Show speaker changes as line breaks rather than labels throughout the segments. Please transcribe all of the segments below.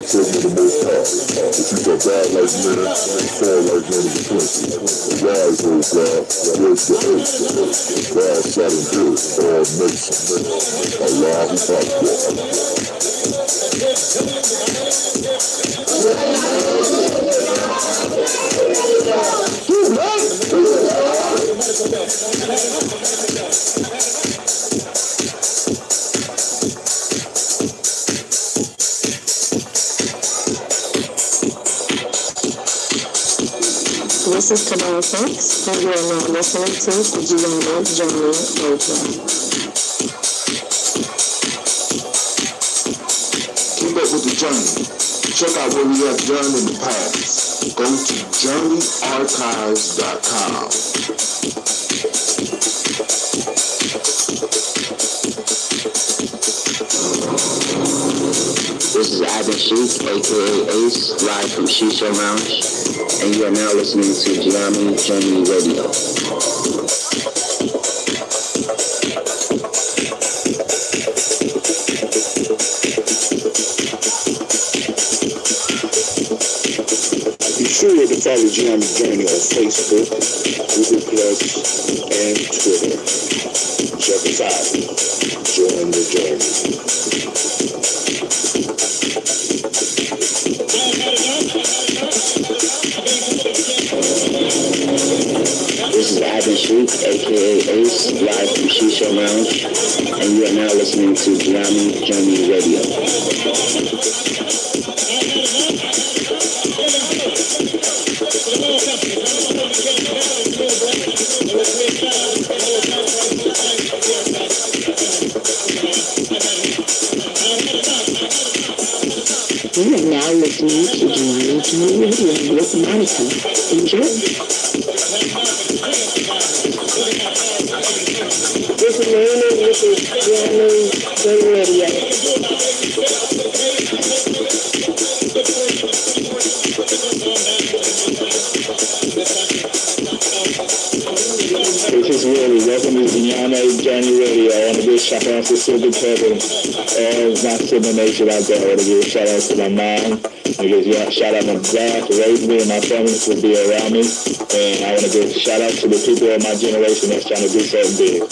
Tell me the most high. If you got God like man, fall like one of the princes. Arise, O God, break the earth. God silent hill, all nations. Allahu
This is Kabbalah Fox, and you are now listening to the Gye-Nyame Warrior Training.
Keep up with the journey. Check out what we have done in the past. Go to journeyarchives.com.
This is Adam Sheik, aka Ace, live from Shisha Lounge, and you are now listening to Gye-Nyame Radio.
Be sure to follow Gye-Nyame Journey on Facebook, Google Plus, and Twitter. Check us out. Join the journey.
This is Adam Sheik, aka Ace, live from Shisha Lounge, and you are now listening to Gye-Nyame Radio.
You are now listening to Gye-Nyame Radio with Monica. Enjoy. This is Marina, this is Gye-Nyame Radio.
This is Willie. Welcome to Gye-Nyame Journey Radio. I want to give a shout out to Silver Pebble and my Silver Nation out there. I want to give a shout out to my mom. I give a shout out to my dad for raising me and my family to be around me. And I want to give a shout out to the people of my generation that's trying to do something big.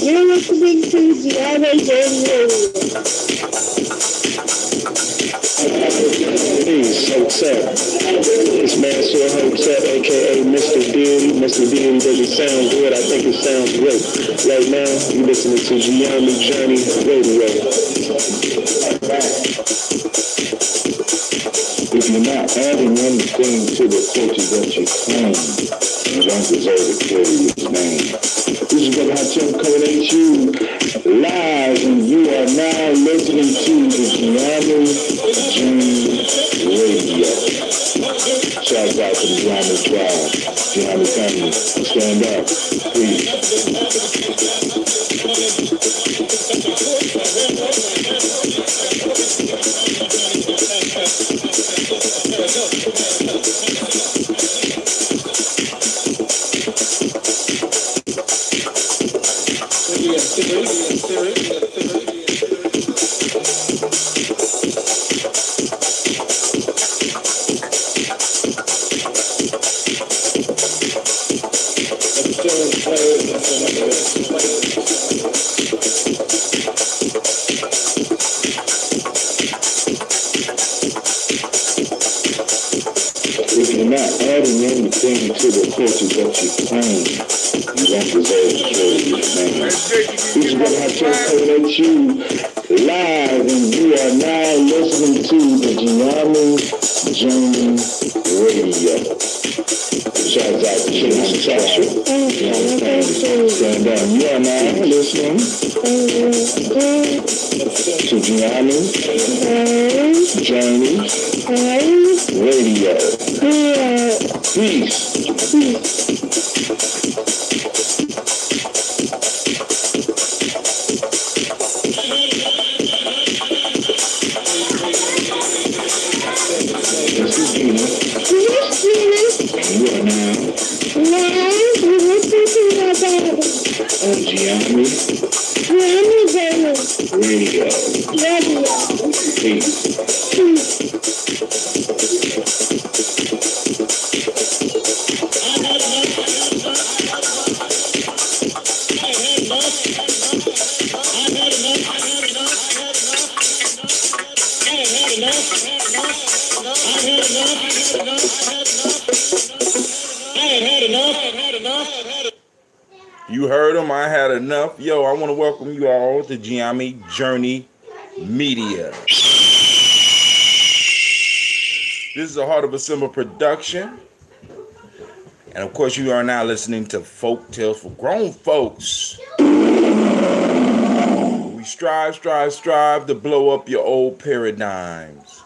You're listening to Gye-Nyame Radio.
Peace, Hotel. It's Man Sir Hotel, aka Mr. Beauty. Mr. Beauty doesn't sound good. I think it sounds great. Right now, you're listening to Gye-Nyame Journey Radio. If you're not adding anything to the culture that you claim, you don't deserve to carry his name. This is Brother Hatem coming at you live, and you are now listening to the Gye-Nyame Journey Radio. Shout out to the Gye-Nyame tribe, Gye-Nyame family. Stand up, please. If you're not adding anything to the culture that you claim, you don't deserve to carry his name. This is what I just coming at you live, and you are now listening to the Gye-Nyame Journey Radio. Shout out to Gye-Nyame Tasha. Stand down. You are now listening to Gye-Nyame Journey Radio. Peace. Gye-Nyame Radio. Peace.
You heard him. I had enough. Yo, I want to welcome you all to Gye-Nyame Journey Media. This is a Heart of a Simba production. And of course, you are now listening to Folk Tales for Grown Folks. We strive to blow up your old paradigms.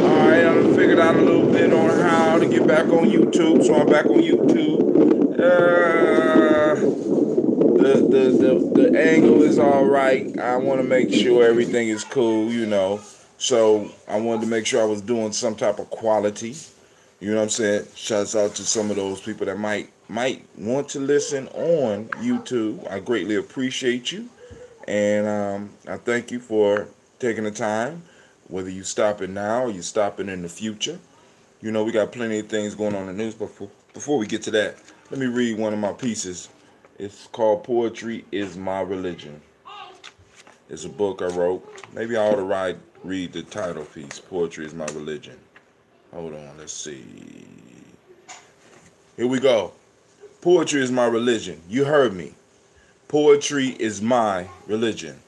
Alright, I figured out a little bit on how to get back on YouTube, so I'm back on YouTube. The angle is alright. I want to make sure everything is cool, you know. So I wanted to make sure I was doing some type of quality. You know what I'm saying? Shouts out to some of those people that might want to listen on YouTube. I greatly appreciate you. And I thank you for taking the time, whether you stopping now or you stopping in the future. You know, we got plenty of things going on in the news. But before we get to that, let me read one of my pieces. It's called Poetry is My Religion. It's a book I wrote. Maybe I ought to read the title piece, Poetry is My Religion. Hold on, let's see. Here we go. Poetry is my religion. You heard me. Poetry is my religion.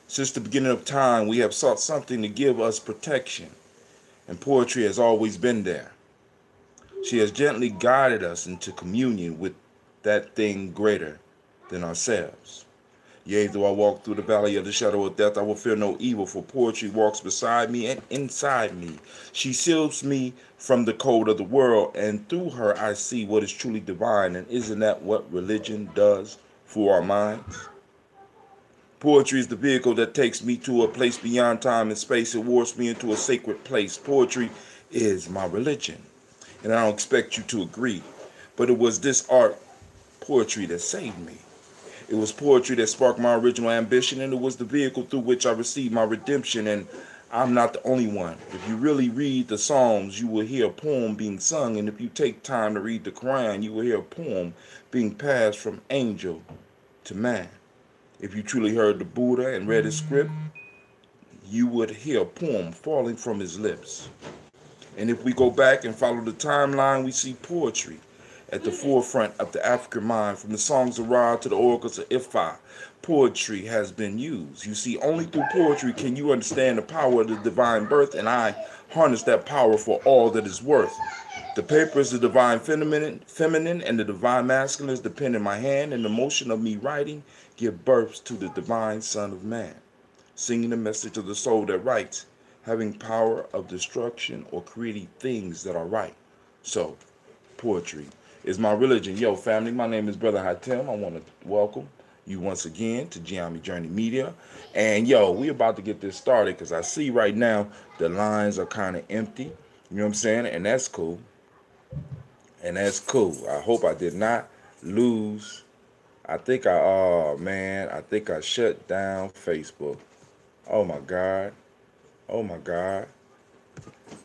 Since the beginning of time, we have sought something to give us protection, and poetry has always been there. She has gently guided us into communion with that thing greater than ourselves. Yea, though I walk through the valley of the shadow of death, I will fear no evil, for poetry walks beside me and inside me. She shields me from the cold of the world, and through her I see what is truly divine. And isn't that what religion does for our minds? Poetry is the vehicle that takes me to a place beyond time and space. It warps me into a sacred place. Poetry is my religion. And I don't expect you to agree, but it was this art, poetry, that saved me. It was poetry that sparked my original ambition, and it was the vehicle through which I received my redemption. And I'm not the only one. If you really read the Psalms, you will hear a poem being sung. And if you take time to read the Quran, you will hear a poem being passed from angel to man. If you truly heard the Buddha and read his script, you would hear a poem falling from his lips. And if we go back and follow the timeline, we see poetry at the forefront of the African mind. From the songs of Ra to the oracles of Ifa, poetry has been used. You see, only through poetry can you understand the power of the divine birth, and I harness that power for all that is worth. The paper is the divine feminine, and the divine masculine is the pen in my hand, and the motion of me writing give birth to the divine Son of Man, singing the message of the soul that writes, having power of destruction or creating things that are right. So, poetry is my religion. Yo, family, my name is Brother Hatem. I want to welcome you once again to Gye-Nyame Journey Media. And yo, we about to get this started because I see right now the lines are kind of empty. You know what I'm saying? And that's cool. And that's cool. I hope I did not lose. I think I shut down Facebook. Oh my God. Oh my God.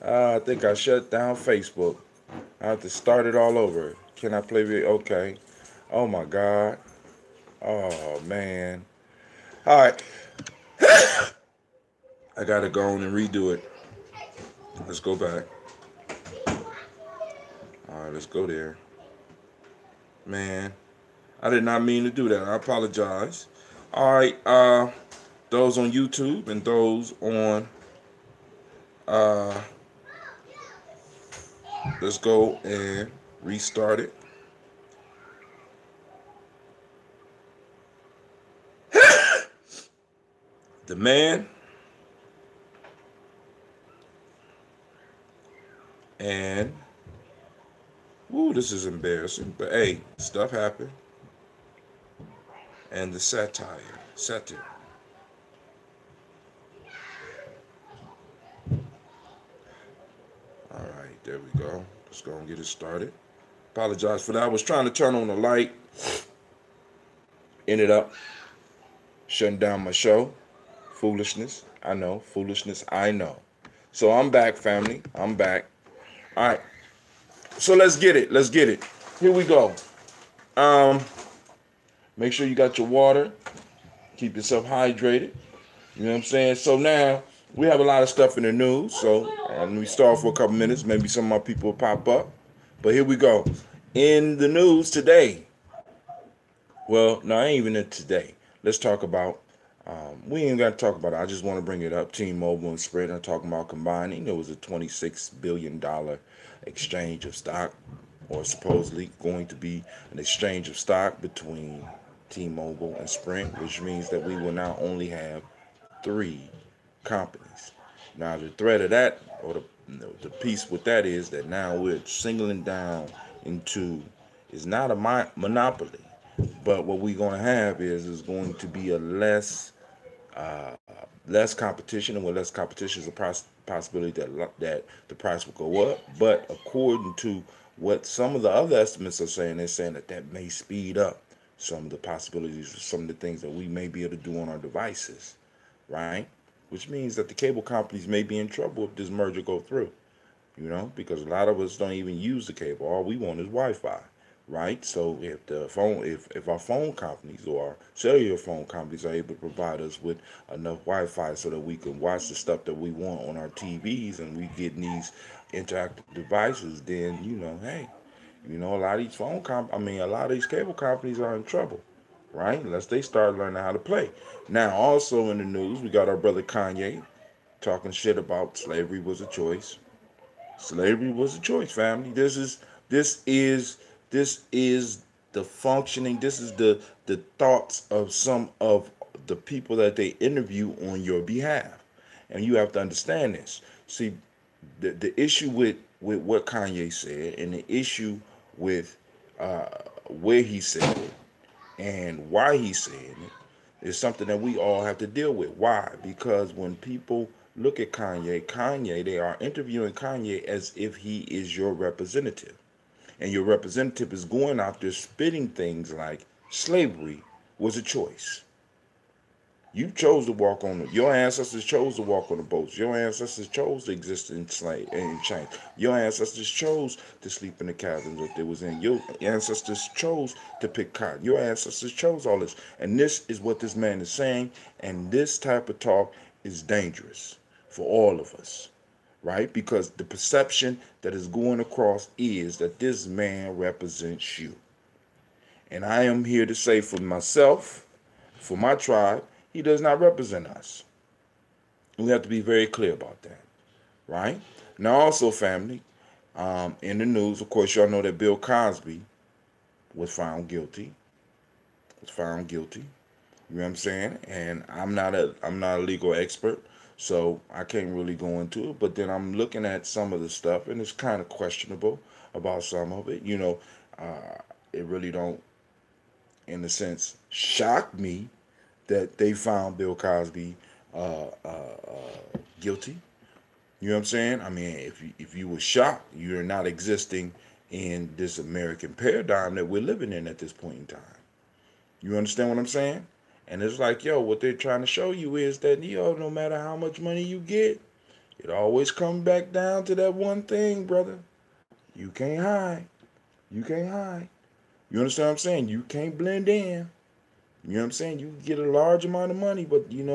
I think I shut down Facebook. I have to start it all over. Can I play video? Okay. Oh my God. Oh man. All right. I gotta go on and redo it. Let's go back. All right, let's go there. Man, I did not mean to do that. I apologize. All right. Those on YouTube and those on let's go and restart it. The man and ooh, this is embarrassing, but hey, stuff happened. And the satyr. All right, there we go. Let's go and get it started. Apologize for that. I was trying to turn on the light. Ended up shutting down my show. Foolishness. I know. Foolishness. I know. So I'm back, family. I'm back. All right. So let's get it. Let's get it. Here we go. Make sure you got your water. Keep yourself hydrated. You know what I'm saying? So now we have a lot of stuff in the news. So let me start for a couple minutes. Maybe some more people will pop up. But here we go. In the news today. Well, no, I ain't even in today. Let's talk about, we ain't got to talk about it. I just want to bring it up. T-Mobile and Sprint are talking about combining. There was a $26 billion exchange of stock, or supposedly going to be an exchange of stock between T-Mobile and Sprint, which means that we will now only have 3 companies. Now, the threat of that, or the piece with that is that now we're singling down into, is not a monopoly, but what we're going to have is going to be a less competition, and with less competition is a possibility that the price will go up. But according to what some of the other estimates are saying, they're saying that may speed up some of the possibilities of some of the things that we may be able to do on our devices, right? Which means that the cable companies may be in trouble if this merger go through, because a lot of us don't even use the cable. All we want is Wi-Fi, right? So if our phone companies or our cellular phone companies are able to provide us with enough Wi-Fi so that we can watch the stuff that we want on our TVs, and we get these interactive devices, then hey, a lot of these a lot of these cable companies are in trouble, right? Unless they start learning how to play. Now, also in the news, we got our brother Kanye talking shit about slavery was a choice. Slavery was a choice, family. This is the functioning. This is the thoughts of some of the people that they interview on your behalf, and you have to understand this. See, the issue with what Kanye said, and the issue with where he said it and why he said it, is something that we all have to deal with. Why? Because when people look at Kanye, they are interviewing Kanye as if he is your representative. And your representative is going out there spitting things like slavery was a choice. You chose to walk on your ancestors chose to walk on the boats. Your ancestors chose to exist in chains. Your ancestors chose to sleep in the cabins that they was in. Your ancestors chose to pick cotton. Your ancestors chose all this. And this is what this man is saying. And this type of talk is dangerous for all of us, right? Because the perception that is going across is that this man represents you. And I am here to say for myself, for my tribe, he does not represent us. We have to be very clear about that, right? Now, also, family, in the news, of course, y'all know that Bill Cosby was found guilty. You know what I'm saying? And I'm not a legal expert, so I can't really go into it. But then I'm looking at some of the stuff, and it's kind of questionable about some of it. It really don't, in a sense, shock me that they found Bill Cosby guilty. You know what I'm saying? I mean, if you were shocked, you're not existing in this American paradigm that we're living in at this point in time. You understand what I'm saying? And it's like, what they're trying to show you is that, no matter how much money you get, it always comes back down to that one thing, brother. You can't hide. You understand what I'm saying? You can't blend in. You know what I'm saying? You get a large amount of money, but, in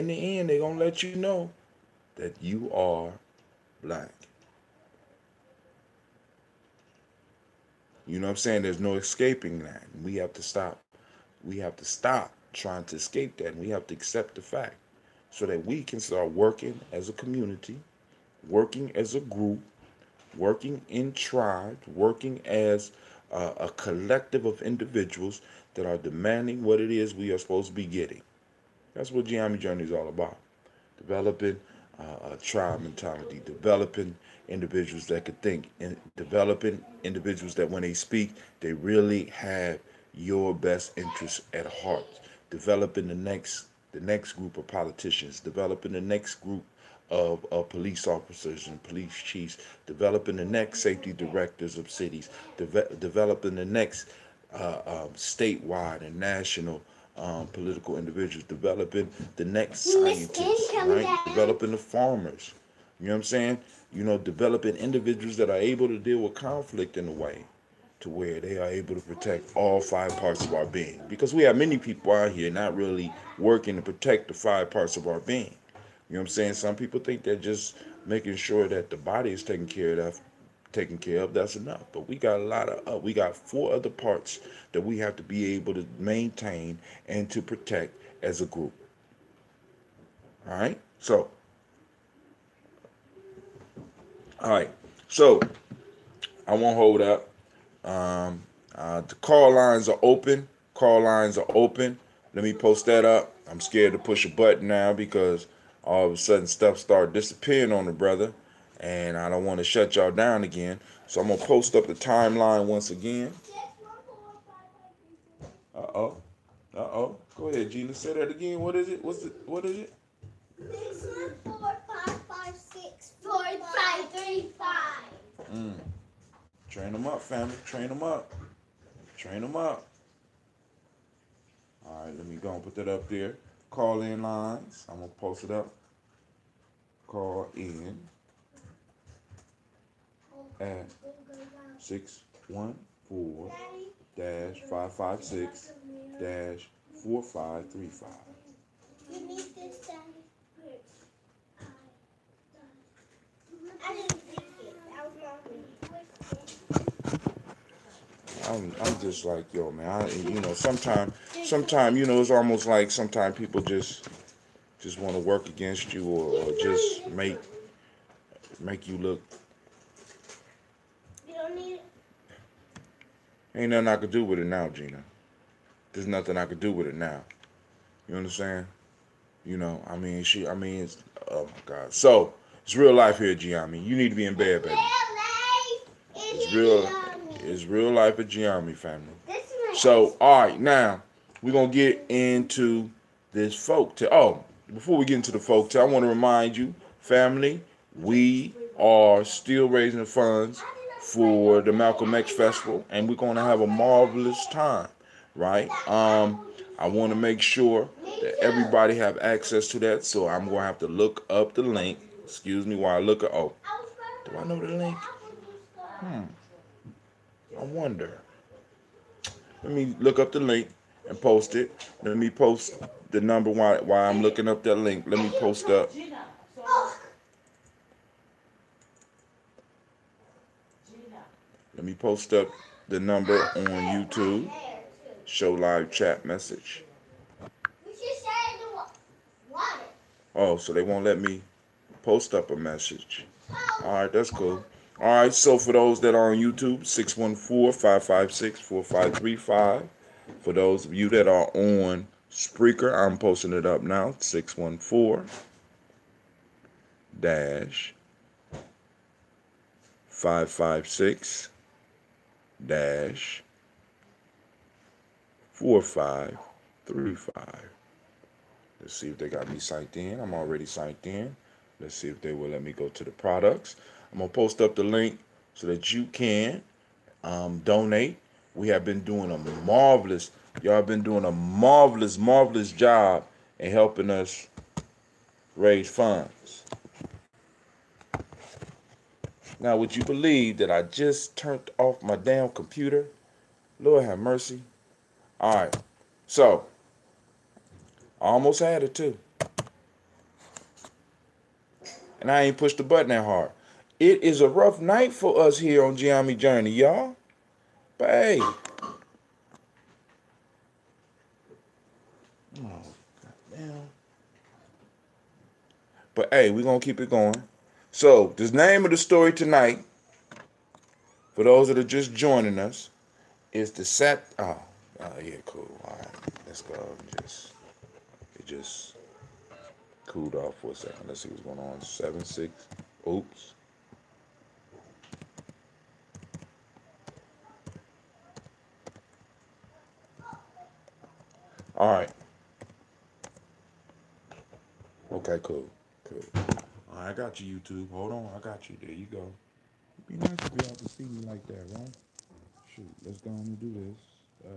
the end, they're going to let you know that you are black. You know what I'm saying? There's no escaping that. We have to stop. We have to stop trying to escape that, and we have to accept the fact so that we can start working as a community, working as a group, working in tribes, working as a collective of individuals that are demanding what it is we are supposed to be getting. That's what Gye-Nyame Journey is all about. Developing a tribe mentality, developing individuals that could think, and developing individuals that when they speak, they really have your best interests at heart. Developing the next group of politicians, developing the next group of police officers and police chiefs, developing the next safety directors of cities, developing the next statewide and national political individuals, developing the next scientists, right? Developing the farmers. You know what I'm saying? You know, developing individuals that are able to deal with conflict in a way to where they are able to protect all 5 parts of our being. Because we have many people out here not really working to protect the 5 parts of our being. You know what I'm saying? Some people think that just making sure that the body is taken care of, that's enough. But we got we got 4 other parts that we have to be able to maintain and to protect as a group. All right? All right. So, I won't hold up. The call lines are open. Call lines are open. Let me post that up. I'm scared to push a button now because all of a sudden stuff start disappearing on the brother, and I don't want to shut y'all down again. So I'm gonna post up the timeline once again. Go ahead, Gina. Say that again. What is it? What is it?
614-556-4535.
Train them up, family. Train them up. Train them up. All right, let me go and put that up there. Call in lines. I'm going to post it up. Call in at 614-556-4535.
You need this, Daddy. I didn't think it. That was
I'm just like, yo, man. Sometimes, it's almost like sometimes people just want to work against you or just make you look.
You don't need it.
Ain't nothing I could do with it now, Gina. There's nothing I could do with it now. You understand? It's, oh my God. So, it's real life here, Gye-Nyame. You need to be in bed, baby. It's real life at Gye-Nyame, family. So, all right, now, we're going to get into this folk tale. Oh, before we get into the folk tale, I want to remind you, family, we are still raising the funds for the Malcolm X Festival, and we're going to have a marvelous time, right? I want to make sure that everybody have access to that, so I'm going to have to look up the link. Excuse me while I look at, oh, do I know the link? I wonder. Let me look up the link and post it. Let me post the number while I'm looking up that link. Let me post up. Let me post up the number on YouTube. Show live chat message. Oh, so they won't let me post up a message. All right, that's cool. All right, so for those that are on YouTube, 614-556-4535. For those of you that are on Spreaker, I'm posting it up now, 614-556-4535. Let's see if they got me signed in. I'm already signed in. Let's see if they will let me go to the products. I'm going to post up the link so that you can donate. We have been doing y'all have been doing a marvelous job in helping us raise funds. Now, would you believe that I just turned off my damn computer? Lord have mercy. All right. So, I almost had it too. And I ain't pushed the button that hard. It is a rough night for us here on Gye-Nyame Journey, y'all. But hey. Oh, goddamn. But hey, we're going to keep it going. So, the name of the story tonight, for those that are just joining us, is the yeah, cool. All right, let's go. It just cooled off for a second. Let's see what's going on. 7-6. Oops. All right. Okay, cool. All I got you, YouTube. Hold on, I got you. There you go. It'd be nice to be able to see me like that, right? Shoot, let's go on and do this. I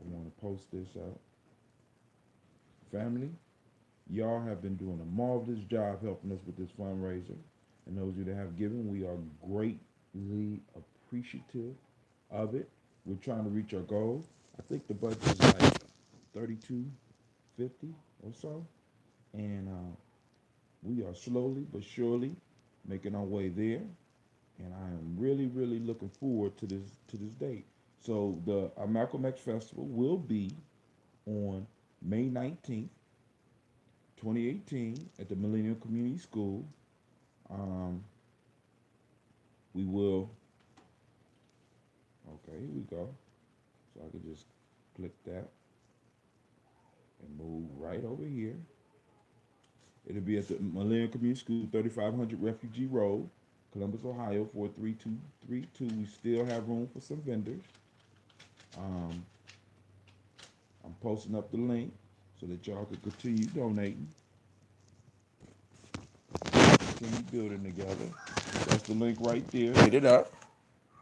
want to post this out. Family, y'all have been doing a marvelous job helping us with this fundraiser. And those of you that have given, we are greatly appreciative of it. We're trying to reach our goal. I think the budget is like $32.50 or so. And we are slowly but surely making our way there. And I am really, really looking forward to this date. So the Malcolm X Festival will be on May 19th, 2018 at the Millennium Community School. We will, okay, here we go. So I can just click that and move right over here. It'll be at the Millennium Community School, 3500 Refugee Road, Columbus, Ohio, 43232. We still have room for some vendors. I'm posting up the link so that y'all can continue donating. Continue building together. That's the link right there. Hit it up.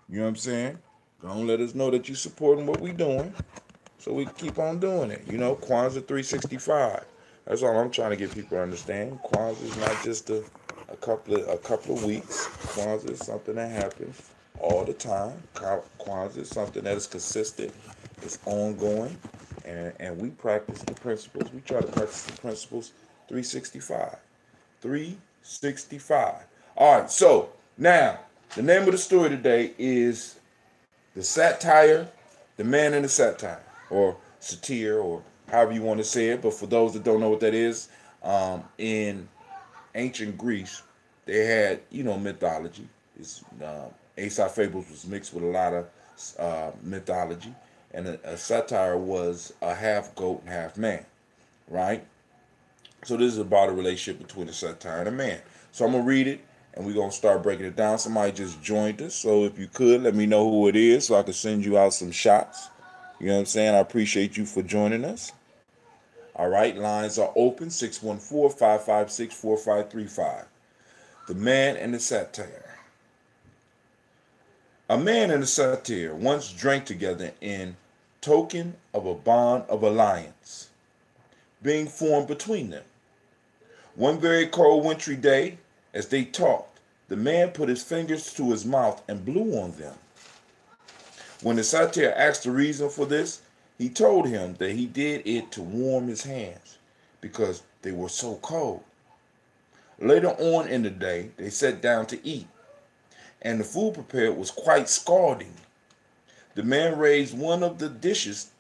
You know what I'm saying? Go on, let us know that you're supporting what we're doing so we can keep on doing it. You know, Kwanzaa 365. That's all I'm trying to get people to understand. Kwanzaa is not just a couple of weeks. Kwanzaa is something that happens all the time. Kwanzaa is something that is consistent. It's ongoing. And we practice the principles. We try to practice the principles 365. 365. All right, so now the name of the story today is The Satyr, the Man in the Satyr, or Satyr, or however you want to say it. But for those that don't know what that is, in ancient Greece, they had, mythology. Aesop Fables was mixed with a lot of mythology. And a satyr was a half goat and half man, right? So this is about a relationship between a satyr and a man. So I'm going to read it, and we're going to start breaking it down. Somebody just joined us, so if you could, let me know who it is so I can send you out some shots. You know what I'm saying? I appreciate you for joining us. All right, lines are open, 614-556-4535. The Man and the Satyr. A man and a satyr once drank together in token of a bond of alliance being formed between them. One very cold wintry day, as they talked, the man put his fingers to his mouth and blew on them. When the satyr asked the reason for this, he told him that he did it to warm his hands because they were so cold. Later on in the day, they sat down to eat, and the food prepared was quite scalding. The man raised one of the dishes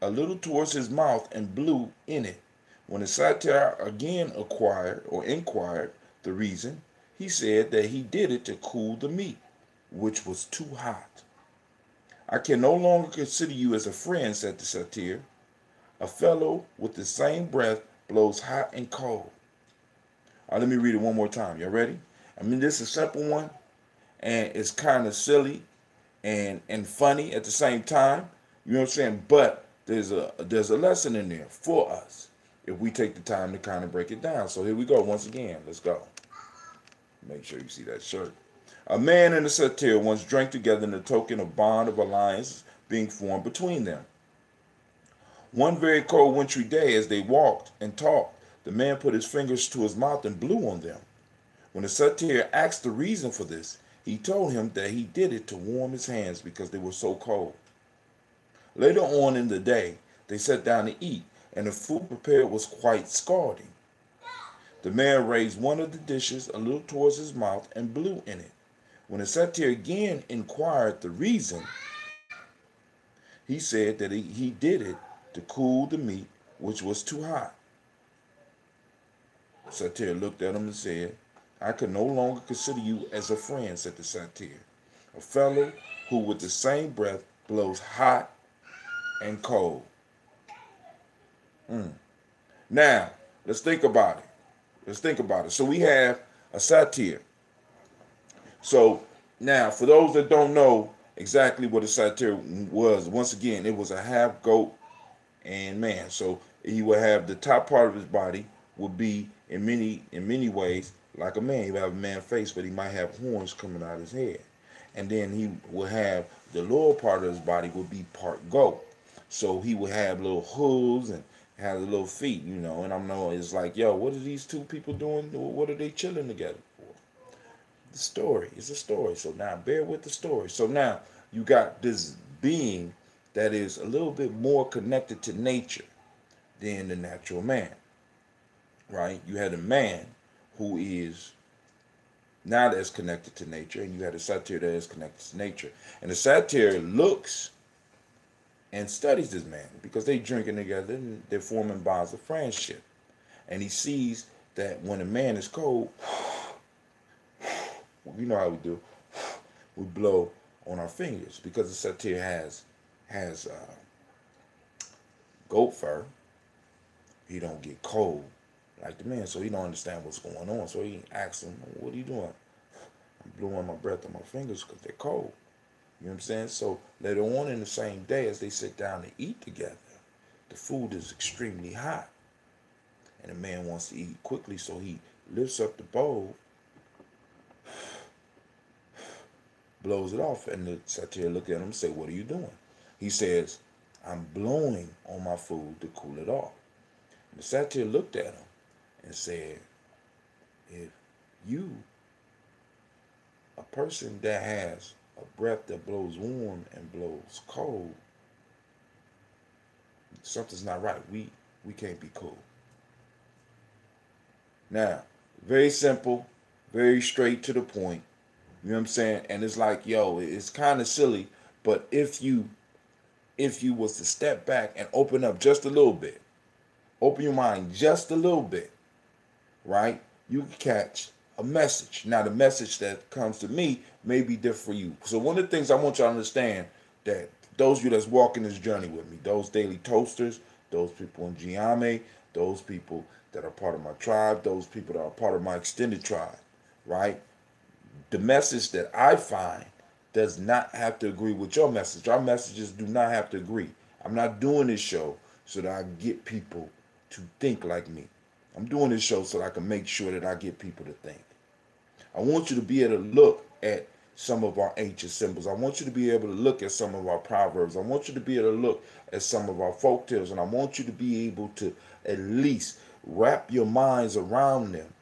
a little towards his mouth and blew in it. When the satyr again inquired the reason, he said that he did it to cool the meat, which was too hot. I can no longer consider you as a friend, said the satyr. A fellow with the same breath blows hot and cold. All right, let me read it one more time. You ready? This is a simple one, and it's kind of silly and funny at the same time. You know what I'm saying? But there's a lesson in there for us if we take the time to kind of break it down. So here we go once again. Let's go. Make sure you see that shirt. A man and a satyr once drank together in the token of bond of alliance being formed between them. One very cold wintry day, as they walked and talked, the man put his fingers to his mouth and blew on them. When the satyr asked the reason for this, he told him that he did it to warm his hands because they were so cold. Later on in the day, they sat down to eat, and the food prepared was quite scalding. The man raised one of the dishes a little towards his mouth and blew in it. When the satyr again inquired the reason, he said that he did it to cool the meat, which was too hot. The satyr looked at him and said, I can no longer consider you as a friend, said the satyr. A fellow who with the same breath blows hot and cold. Now, let's think about it. So we have a satyr. So now, for those that don't know exactly what a satyr was, once again, it was a half goat and man. So he would have the top part of his body would be in many ways like a man. He would have a man face, but he might have horns coming out of his head. And then he will have the lower part of his body will be part goat. So he would have little hooves and have the little feet, you know. And I'm knowing it's like, yo, what are these two people doing? What are they chilling together for? The story is a story. So now bear with the story. So now you got this being that is a little bit more connected to nature than the natural man, right? You had a man who is not as connected to nature, and you had a satyr that is connected to nature. And the satyr looks and studies this man because they drinking together and they're forming bonds of friendship. And he sees that when a man is cold, you know how we do, we blow on our fingers because the satyr has goat fur. He don't get cold like the man, so he don't understand what's going on. So he asks him, "What are you doing?" "I'm blowing my breath on my fingers because they're cold." You know what I'm saying? So later on in the same day, as they sit down to eat together, the food is extremely hot, and the man wants to eat quickly, so he lifts up the bowl, blows it off, and the satyr look at him and say, "What are you doing?" He says, "I'm blowing on my food to cool it off." And the satyr looked at him and said, "If you, a person that has a breath that blows warm and blows cold, something's not right. We can't be cool." Now, very simple, very straight to the point. You know what I'm saying? And it's like, yo, it's kind of silly, but if you was to step back and open up just a little bit, open your mind just a little bit, right? You can catch a message. Now, the message that comes to me may be different for you. So one of the things I want you to understand, that those of you that's walking this journey with me, those daily toasters, those people in Gye-Nyame, those people that are part of my tribe, those people that are part of my extended tribe, right? The message that I find does not have to agree with your message. Our messages do not have to agree. I'm not doing this show so that I get people to think like me. I'm doing this show so that I can make sure that I get people to think. I want you to be able to look at some of our ancient symbols. I want you to be able to look at some of our proverbs. I want you to be able to look at some of our folk tales, and I want you to be able to at least wrap your minds around them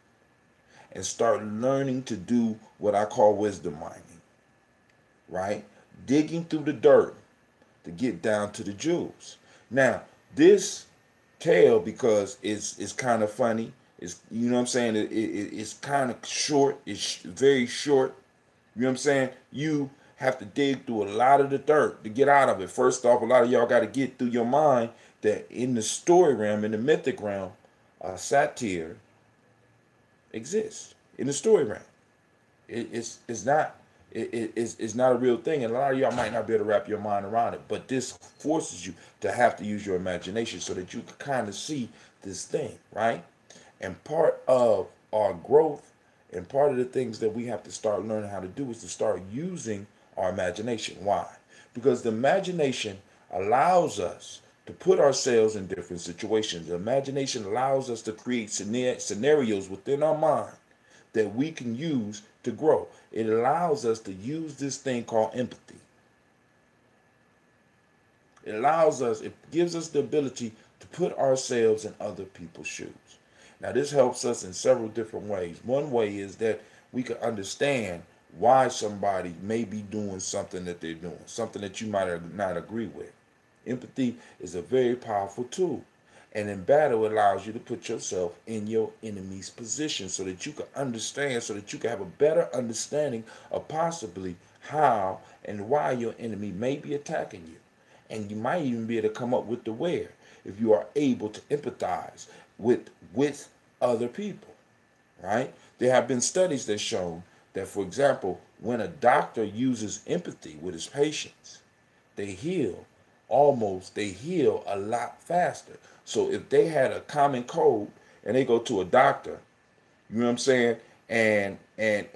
and start learning to do what I call wisdom mining, right? Digging through the dirt to get down to the jewels. Now, this tale, because it's kind of funny, it's, you know what I'm saying, it's kind of short, it's very short, you know what I'm saying, you have to dig through a lot of the dirt to get out of it. First off, a lot of y'all got to get through your mind that in the story realm, in the mythic realm, a satyr exists in the story realm. It's not a real thing, and a lot of y'all might not be able to wrap your mind around it, but this forces you to have to use your imagination so that you can kind of see this thing, right? And part of our growth and part of the things that we have to start learning how to do is to start using our imagination. Why? Because the imagination allows us to put ourselves in different situations. The imagination allows us to create scenarios within our mind that we can use to grow. It allows us to use this thing called empathy. It gives us the ability to put ourselves in other people's shoes. Now, this helps us in several different ways. One way is that we can understand why somebody may be doing something that they're doing, something that you might not agree with. Empathy is a very powerful tool. And in battle, it allows you to put yourself in your enemy's position so that you can understand, so that you can have a better understanding of possibly how and why your enemy may be attacking you. And you might even be able to come up with the where if you are able to empathize with other people, right? There have been studies that show that, for example, when a doctor uses empathy with his patients, they heal a lot faster. So if they had a common cold and they go to a doctor, you know what I'm saying? And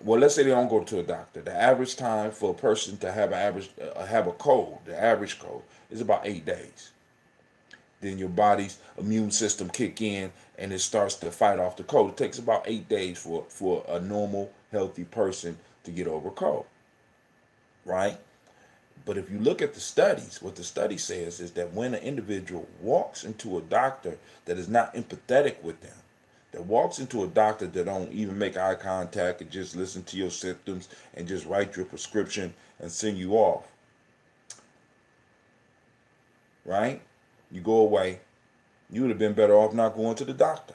well, let's say they don't go to a doctor. The average time for a person to have a cold, the average cold, is about 8 days. Then your body's immune system kick in and it starts to fight off the cold. It takes about 8 days for a normal, healthy person to get over a cold, right? But if you look at the studies, what the study says is that when an individual walks into a doctor that is not empathetic with them, that walks into a doctor that don't even make eye contact and just listen to your symptoms and just write your prescription and send you off, right? You go away, you would have been better off not going to the doctor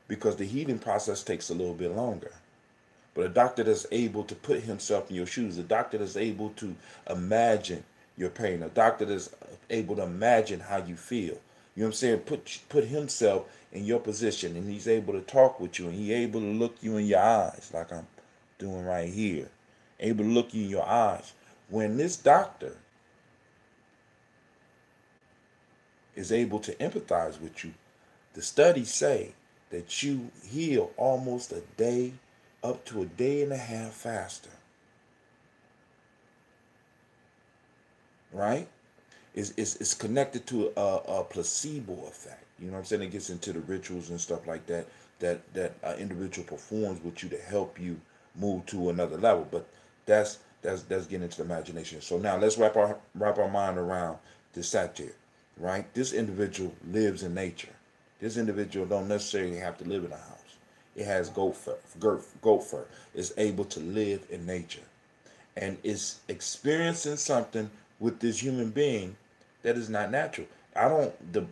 because the healing process takes a little bit longer. But a doctor that's able to put himself in your shoes, a doctor that's able to imagine your pain, a doctor that's able to imagine how you feel. You know what I'm saying? Put himself in your position, and he's able to talk with you, and he's able to look you in your eyes like I'm doing right here. Able to look you in your eyes. When this doctor is able to empathize with you, the studies say that you heal almost a day, up to a day and a half faster. Right? It's connected to a placebo effect. You know what I'm saying? It gets into the rituals and stuff like that that an individual performs with you to help you move to another level. But that's getting into the imagination. So now let's wrap our mind around the satyr. Right? This individual lives in nature. This individual don't necessarily have to live in a house. It has goat fur. It's able to live in nature. And is experiencing something with this human being that is not natural. The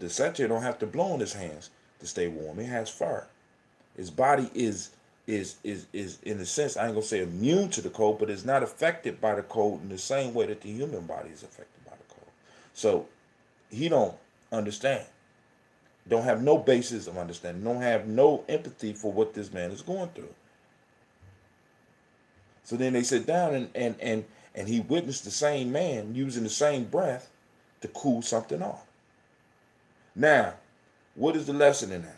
satyr don't have to blow on his hands to stay warm. It has fur. His body is in a sense, I ain't gonna say immune to the cold, but it's not affected by the cold in the same way that the human body is affected by the cold. So he don't understand. Don't have no basis of understanding. Don't have no empathy for what this man is going through. So then they sit down and he witnessed the same man using the same breath to cool something off. Now, what is the lesson in that?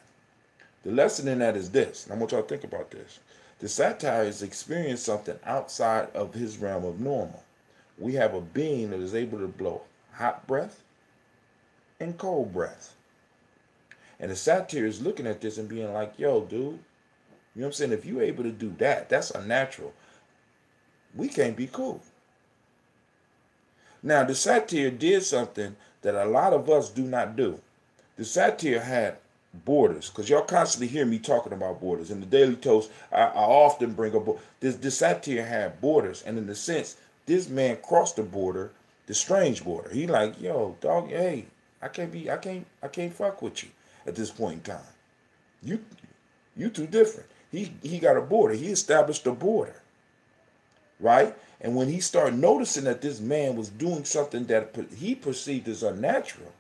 The lesson in that is this, and I want y'all to think about this. The satyr has experienced something outside of his realm of normal. We have a being that is able to blow hot breath and cold breath. And the satyr is looking at this and being like, yo, dude, you know what I'm saying? If you're able to do that, that's unnatural. We can't be cool. Now, the satyr did something that a lot of us do not do. The satyr had borders, because y'all constantly hear me talking about borders. In the Daily Toast, I often bring up this satyr had borders, and in a sense, this man crossed the border, the strange border. He like, yo, dog, hey, I can't fuck with you at this point in time. You too different. He got a border. He established a border. Right? And when he started noticing that this man was doing something that he perceived as unnatural,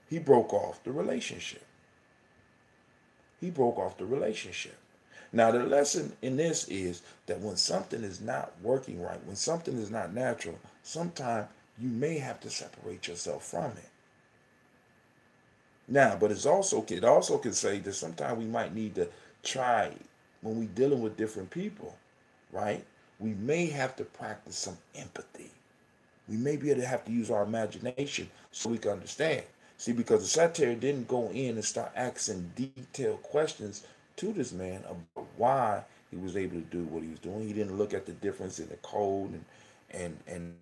he broke off the relationship. He broke off the relationship. Now, the lesson in this is that when something is not working right, when something is not natural, sometimes you may have to separate yourself from it. Now, but it also can say that sometimes we might need to try, when we're dealing with different people, right? We may have to practice some empathy. We may be able to have to use our imagination so we can understand. See, because the satyr didn't go in and start asking detailed questions to this man about why he was able to do what he was doing. He didn't look at the difference in the cold and the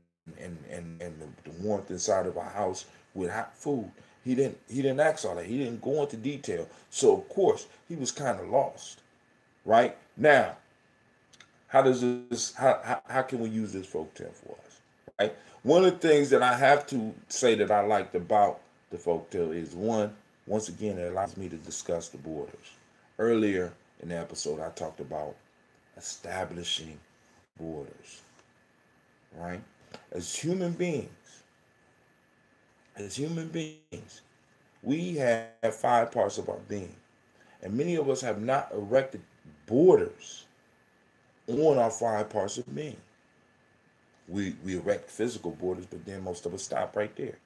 warmth inside of a house with hot food. He didn't ask all that. He didn't go into detail. So of course he was kind of lost. Right? Now, how can we use this folktale for us? Right? One of the things that I have to say that I liked about the folktale is once again, it allows me to discuss the borders. Earlier in the episode, I talked about establishing borders. Right? As human beings, we have 5 parts of our being. And many of us have not erected borders on our 5 parts of being. We erect physical borders, but then most of us stop right there.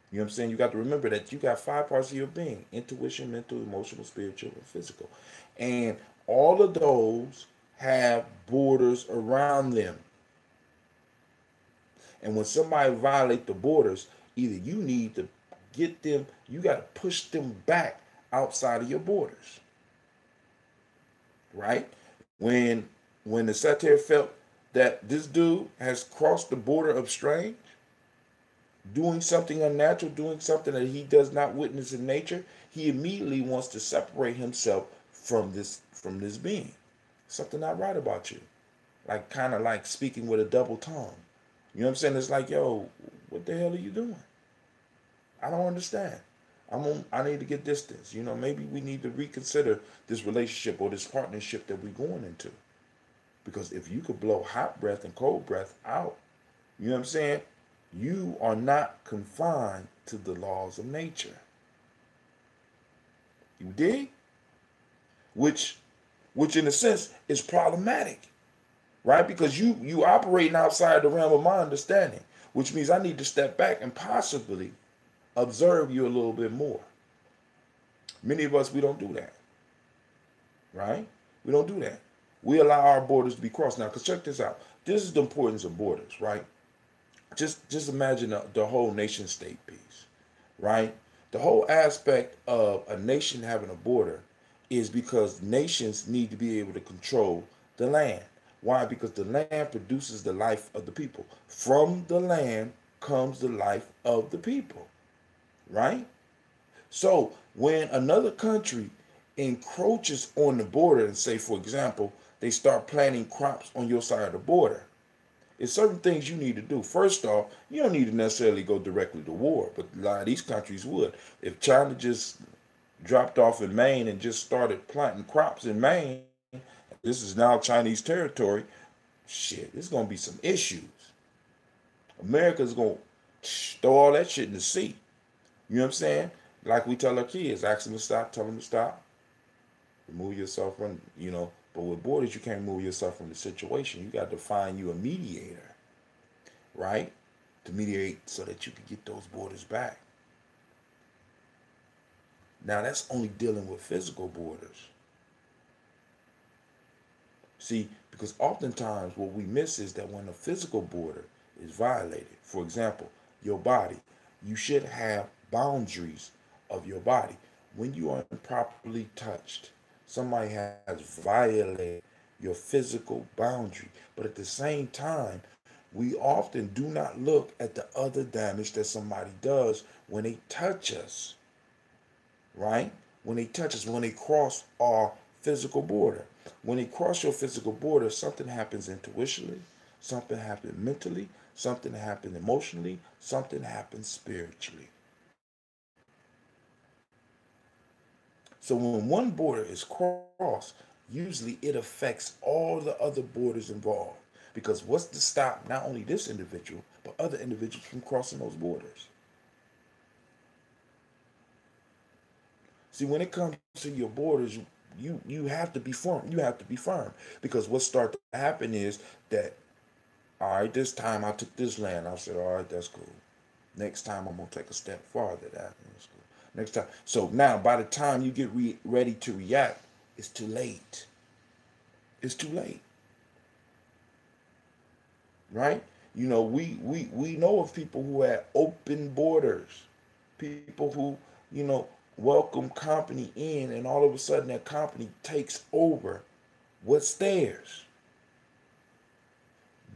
You know what I'm saying? You got to remember that you got 5 parts of your being: intuition, mental, emotional, spiritual, and physical. And all of those have borders around them. And when somebody violates the borders, Either you need to get them, you got to push them back outside of your borders, right? When the satyr felt that this dude has crossed the border of strange, doing something unnatural, doing something that he does not witness in nature, he immediately wants to separate himself from this being. Something not right about you. Like kind of like speaking with a double tongue. You know what I'm saying? It's like, yo, what the hell are you doing? I don't understand. I need to get distance. You know, maybe we need to reconsider this relationship or this partnership that we're going into. Because if you could blow hot breath and cold breath out, you know what I'm saying? You are not confined to the laws of nature. You dig? Which in a sense is problematic, right? Because you operating outside the realm of my understanding, which means I need to step back and possibly observe you a little bit more. Many of us, we don't do that, right? We don't do that. We allow our borders to be crossed. Now, because check this out. This is the importance of borders, right? Just imagine the whole nation state piece, right? The whole aspect of a nation having a border is because nations need to be able to control the land. Why? Because the land produces the life of the people. From the land comes the life of the people, right? So when another country encroaches on the border and say, for example, they start planting crops on your side of the border, it's certain things you need to do. First off, you don't need to necessarily go directly to war, but a lot of these countries would. If China just dropped off in Maine and just started planting crops in Maine, this is now Chinese territory, shit, there's going to be some issues. America's going to throw all that shit in the sea. You know what I'm saying? Like we tell our kids, ask them to stop, tell them to stop. Remove yourself from, you know, but with borders, you can't remove yourself from the situation. You got to find you a mediator, right? To mediate so that you can get those borders back. Now, that's only dealing with physical borders. See, because oftentimes what we miss is that when a physical border is violated, for example, your body, you should have boundaries of your body. When you are improperly touched, somebody has violated your physical boundary. But at the same time, we often do not look at the other damage that somebody does when they touch us, right? When they touch us, when they cross our physical border. When they cross your physical border, something happens intuitionally, something happens mentally, something happens emotionally, something happens spiritually. So when one border is crossed, usually it affects all the other borders involved. Because what's to stop not only this individual, but other individuals from crossing those borders? See, when it comes to your borders, you have to be firm. You have to be firm. Because what starts to happen is that, all right, this time I took this land. I said, all right, that's cool. Next time I'm going to take a step farther. That's cool. Next time. So now by the time you get ready to react, it's too late. It's too late. Right? You know, we know of people who had open borders. People who, you know, welcome company in, and all of a sudden that company takes over what's theirs.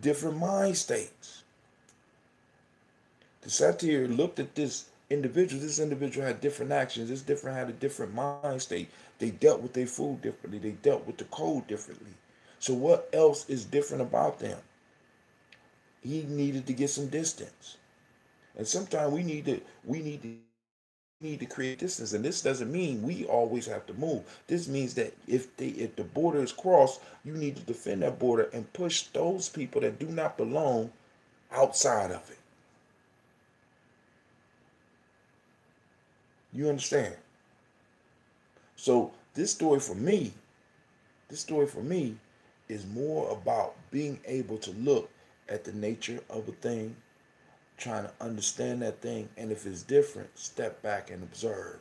Different mind states. The satyr looked at this individual. This individual had different actions. This different had a different mind state. They dealt with their food differently. They dealt with the cold differently. So what else is different about them? He needed to get some distance. And sometimes we need to create distance. And this doesn't mean we always have to move. This means that if the border is crossed, you need to defend that border and push those people that do not belong outside of it. You understand? So this story for me is more about being able to look at the nature of a thing, trying to understand that thing, and if it's different, step back and observe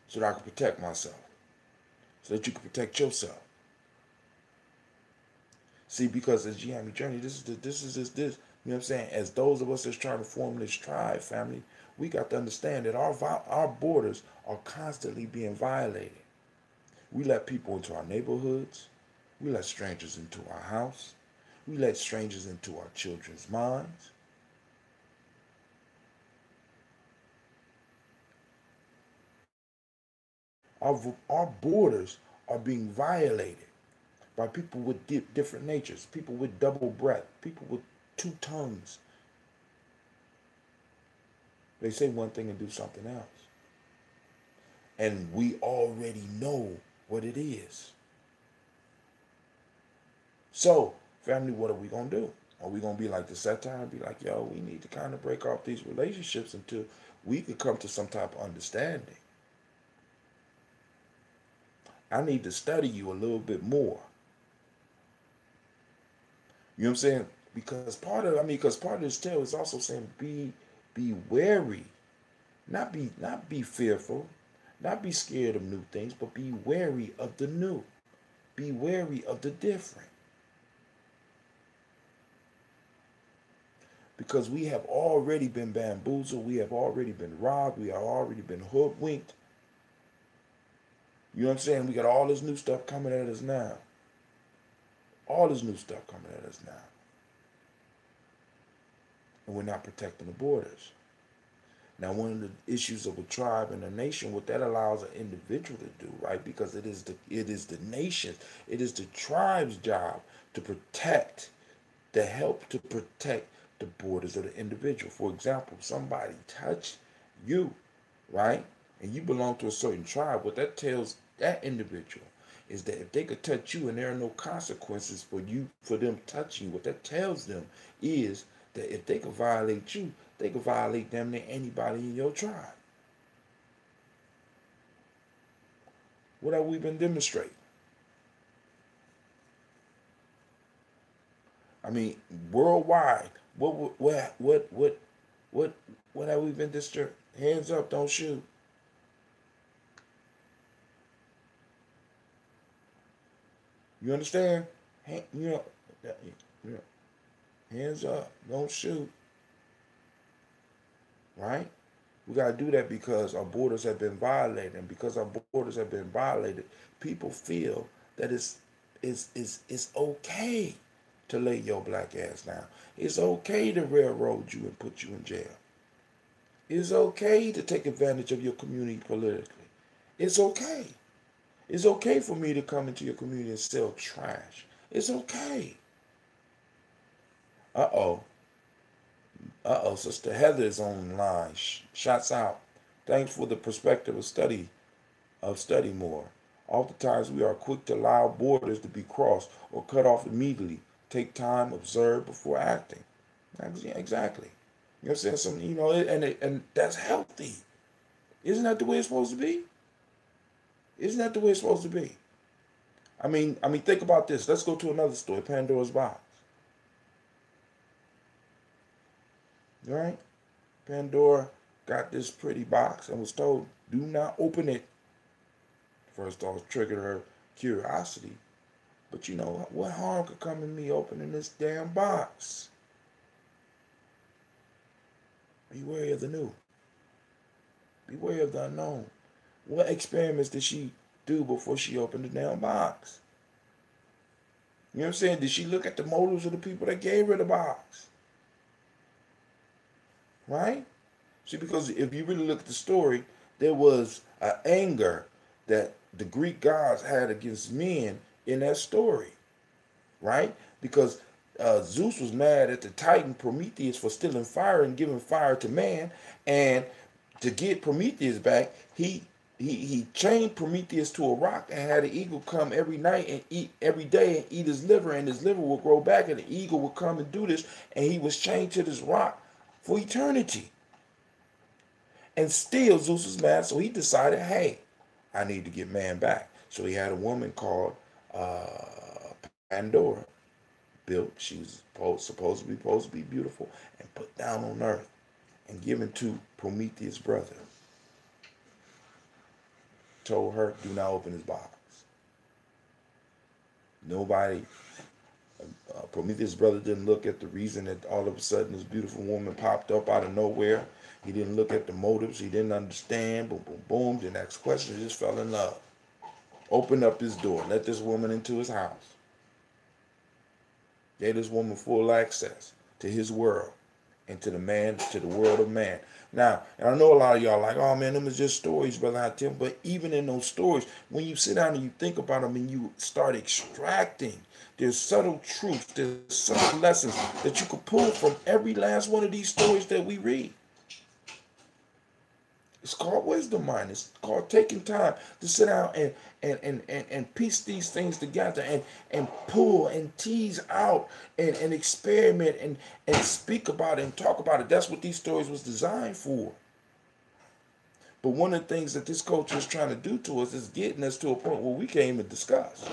so that I can protect myself, so that you can protect yourself. See, because as Gye-Nyame journey, this You know what I'm saying? As those of us that's trying to form this tribe, family, we got to understand that our borders are constantly being violated. We let people into our neighborhoods. We let strangers into our house. We let strangers into our children's minds. Our borders are being violated by people with different natures, people with double breath, people with two tongues. They say one thing and do something else. And we already know what it is. So, family, what are we going to do? Are we going to be like the Satyr and be like, yo, we need to kind of break off these relationships until we could come to some type of understanding? I need to study you a little bit more. You know what I'm saying? Because part of this tale is also saying be wary. Not be fearful, not be scared of new things, but be wary of the new. Be wary of the different. Because we have already been bamboozled, we have already been robbed, we have already been hoodwinked. You know what I'm saying? We got all this new stuff coming at us now. All this new stuff coming at us now. And we're not protecting the borders. Now, one of the issues of a tribe and a nation, what that allows an individual to do, right? Because it is the nation, it is the tribe's job to protect, to help to protect the borders of the individual. For example, if somebody touched you, right? And you belong to a certain tribe, what that tells that individual is that if they could touch you and there are no consequences for them touching you, what that tells them is that if they could violate you, they could violate damn near anybody in your tribe. What have we been demonstrating? I mean, worldwide, what have we been demonstrating? Hands up, don't shoot. You understand? Hands up, don't shoot. Right? We got to do that because our borders have been violated. And because our borders have been violated, people feel that it's okay to lay your black ass down. It's okay to railroad you and put you in jail. It's okay to take advantage of your community politically. It's okay. It's okay for me to come into your community and sell trash. It's okay. Uh-oh. Sister Heather is online. Shots out. Thanks for the perspective of study more. Oftentimes we are quick to allow borders to be crossed or cut off immediately. Take time, observe before acting. Exactly. You know what I'm saying? And that's healthy. Isn't that the way it's supposed to be? Isn't that the way it's supposed to be? I mean, think about this. Let's go to another story, Pandora's box. Right? Pandora got this pretty box and was told, do not open it. First off, triggered her curiosity. But you know, what harm could come in me opening this damn box? Be wary of the new. Be wary of the unknown. What experiments did she do before she opened the damn box? You know what I'm saying? Did she look at the motives of the people that gave her the box? Right? See, because if you really look at the story, there was an anger that the Greek gods had against men in that story. Right? Because Zeus was mad at the Titan Prometheus for stealing fire and giving fire to man. And to get Prometheus back, he chained Prometheus to a rock and had an eagle come every night and eat every day and eat his liver, and his liver would grow back and the eagle would come and do this, and he was chained to this rock for eternity. And still Zeus was mad, so he decided, hey, I need to get man back. So he had a woman called Pandora built. She was supposed to be beautiful and put down on earth and given to Prometheus' brother. Told her, do not open his box. Nobody Prometheus' brother didn't look at the reason that all of a sudden this beautiful woman popped up out of nowhere. He didn't look at the motives. He didn't understand. Boom, boom, boom. Didn't ask questions. He just fell in love. Opened up his door. Let this woman into his house. Gave this woman full access to his world and to the world of man. Now, and I know a lot of y'all like, oh man, them is just stories, Brother Hatim. But even in those stories, when you sit down and you think about them and you start extracting, there's subtle truths, there's subtle lessons that you could pull from every last one of these stories that we read. It's called wisdom mind. It's called taking time to sit down and piece these things together and pull and tease out and experiment and speak about it and talk about it. That's what these stories was designed for. But one of the things that this culture is trying to do to us is getting us to a point where we can't even discuss.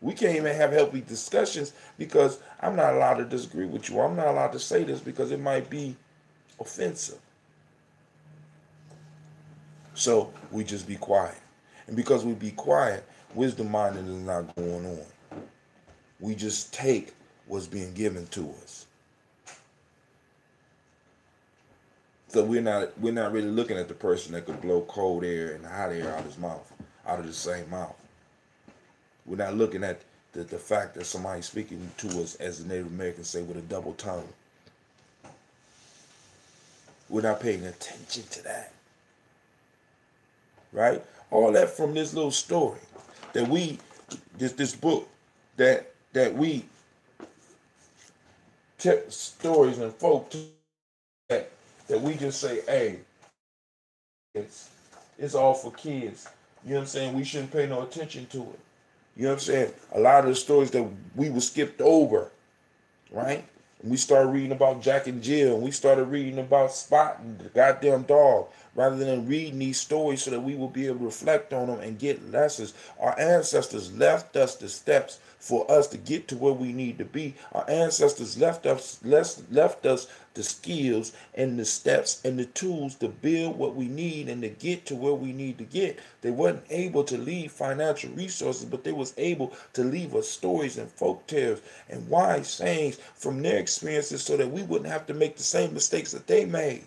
We can't even have healthy discussions because I'm not allowed to disagree with you. I'm not allowed to say this because it might be offensive. So we just be quiet. And because we be quiet, wisdom minded is not going on. We just take what's being given to us. So we're not really looking at the person that could blow cold air and hot air out of his mouth, out of the same mouth. We're not looking at the fact that somebody's speaking to us, as the Native Americans say, with a double tongue. We're not paying attention to that. Right? All that from this little story that this book that we tell stories and folk that we just say, hey, it's all for kids. You know what I'm saying? We shouldn't pay no attention to it. You know what I'm saying? A lot of the stories that we were skipped over, right? And we started reading about Jack and Jill, and we started reading about Spot and the goddamn dog, rather than reading these stories so that we will be able to reflect on them and get lessons. Our ancestors left us the steps for us to get to where we need to be. Our ancestors left us the skills and the steps and the tools to build what we need and to get to where we need to get. They weren't able to leave financial resources, but they was able to leave us stories and folk tales and wise sayings from their experiences so that we wouldn't have to make the same mistakes that they made.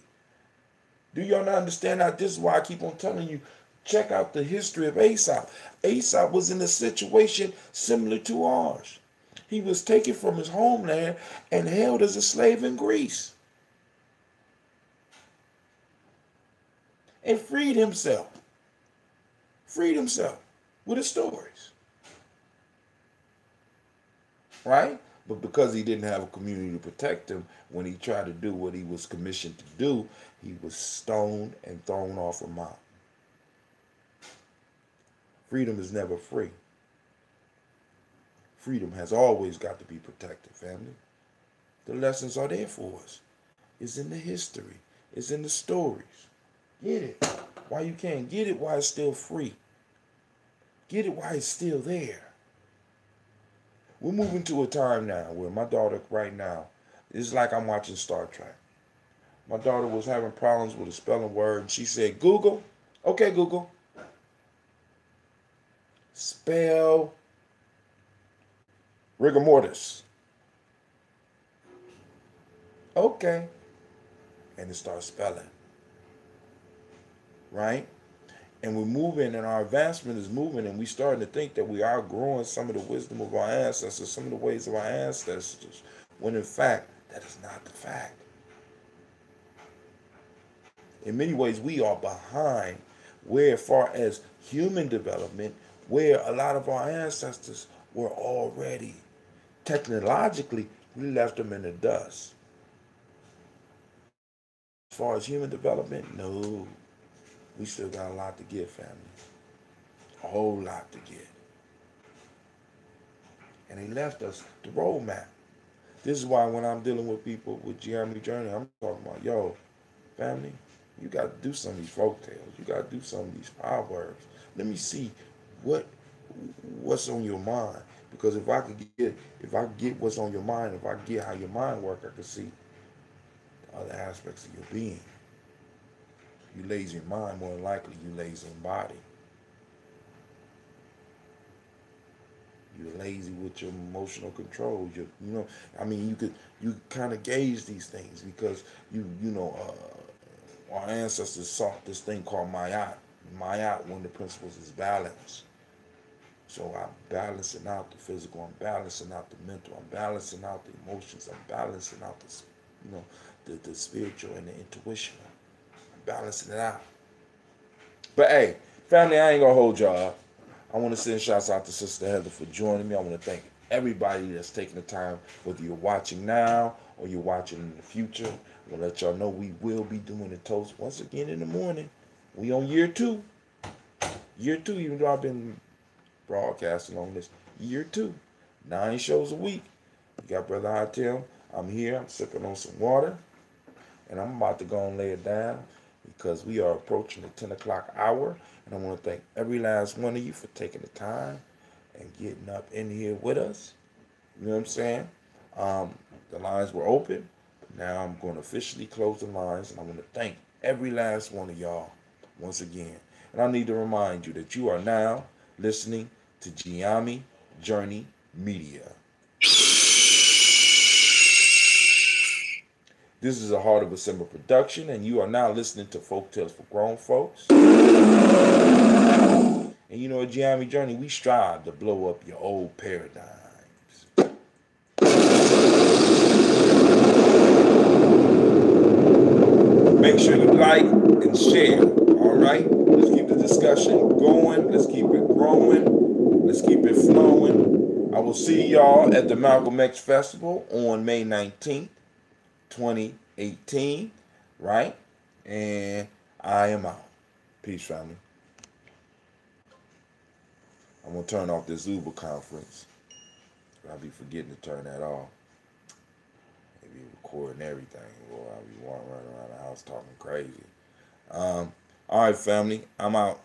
Do y'all not understand that? This is why I keep on telling you, check out the history of Aesop. Aesop was in a situation similar to ours. He was taken from his homeland and held as a slave in Greece. And freed himself. Freed himself with his stories. Right? But because he didn't have a community to protect him, when he tried to do what he was commissioned to do, he was stoned and thrown off a mountain. Freedom is never free. Freedom has always got to be protected, family. The lessons are there for us. It's in the history. It's in the stories. Get it. Why you can't get it while it's still free. Get it while it's still there. We're moving to a time now where my daughter right now, it's like I'm watching Star Trek. My daughter was having problems with a spelling word, and she said, Google. Okay, Google. Spell rigor mortis. Okay. And it starts spelling. Right? And we're moving, and our advancement is moving, and we're starting to think that we are growing some of the wisdom of our ancestors, some of the ways of our ancestors, when in fact, that is not the fact. In many ways, we are behind where, as far as human development, where a lot of our ancestors were already. Technologically, we left them in the dust. As far as human development, no. We still got a lot to give, family. A whole lot to give. And they left us the roadmap. This is why when I'm dealing with people with Gye-Nyame Journey, I'm talking about, yo, family, you got to do some of these folk tales. You got to do some of these proverbs. Let me see what's on your mind. Because if I could get what's on your mind, if I get how your mind works, I can see the other aspects of your being. You lazy in mind, more than likely you lazy in body. You're lazy with your emotional control. I mean, you kind of gauge these things because our ancestors sought this thing called Mayat. Mayat, one of the principles is balance. So I'm balancing out the physical, I'm balancing out the mental, I'm balancing out the emotions, I'm balancing out the spiritual and the intuition. I'm balancing it out. But hey, family, I ain't gonna hold y'all up. I want to send shouts out to Sister Heather for joining me. I want to thank everybody that's taking the time, whether you're watching now or you're watching in the future. I'm gonna let y'all know we will be doing the toast once again in the morning. We on year 2. Year 2, even though I've been broadcasting on this. Year 2. 9 shows a week. You got Brother Hatim. I'm here. I'm sipping on some water. And I'm about to go and lay it down because we are approaching the 10 o'clock hour. And I want to thank every last one of you for taking the time and getting up in here with us. You know what I'm saying? The lines were open. Now I'm going to officially close the lines. And I want to thank every last one of y'all once again. And I need to remind you that you are now listening to Gye-Nyame Journey Media. This is a Heart of December production, and you are now listening to Folk Tales for Grown Folks. And you know, at Gye-Nyame Journey, we strive to blow up your old paradigms. Make sure you like and share, all right? Let's keep the discussion going. Let's keep it growing. Let's keep it flowing. I will see y'all at the Malcolm X Festival on May 19th, 2018, right? And I am out. Peace, family. I'm going to turn off this Uber conference. I'll be forgetting to turn that off. Maybe recording everything. Boy, I'll be walking right around the house talking crazy. All right, family. I'm out.